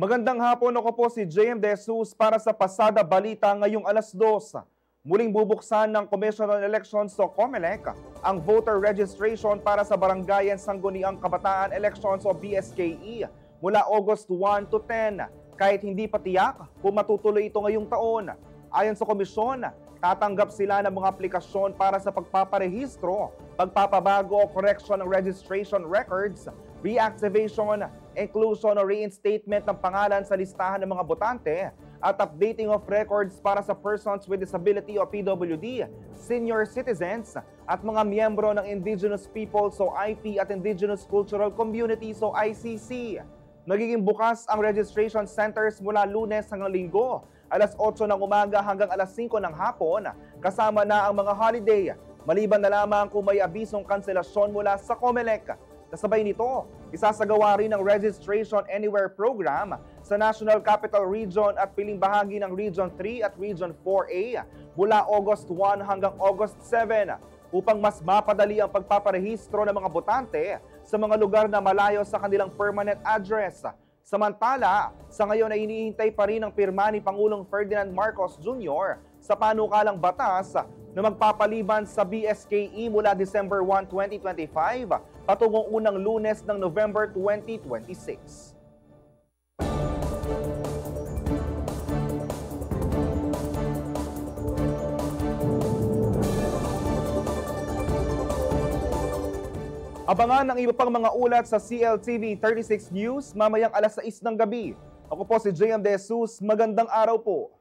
Magandang hapon, ako po si JM De Jesus para sa Pasada Balita ngayong alas 2. Muling bubuksan ng Commission on Elections o COMELEC ang voter registration para sa Barangayan Sangguniang Kabataan Elections o BSKE mula August 1 to 10 kahit hindi pa tiyak kung matutuloy ito ngayong taon. Ayon sa komisyon, tatanggap sila ng mga aplikasyon para sa pagpaparehistro, pagpapabago o correction ng registration records, reactivation, inclusion o reinstatement ng pangalan sa listahan ng mga botante at updating of records para sa persons with disability o PWD, senior citizens at mga miyembro ng Indigenous Peoples o IP at Indigenous Cultural Communities o ICC. Nagiging bukas ang registration centers mula Lunes hanggang Linggo, alas 8 ng umaga hanggang alas 5 ng hapon, kasama na ang mga holiday, maliban na lamang kung may abisong kanselasyon mula sa COMELEC. Kasabay nito, isasagawa rin ang Registration Anywhere program sa National Capital Region at piling bahagi ng Region 3 at Region 4A mula August 1 hanggang August 7 upang mas mapadali ang pagpaparehistro ng mga botante sa mga lugar na malayo sa kanilang permanent address. Samantala, sa ngayon ay hinihintay pa rin ang pirma ni Pangulong Ferdinand Marcos Jr. sa panukalang batas na magpapaliban sa BSKE mula December 1, 2025 patungong unang Lunes ng November 2026. Abangan ang iba pang mga ulat sa CLTV 36 News mamayang alas 6 ng gabi. Ako po si JM De Jesus. Magandang araw po.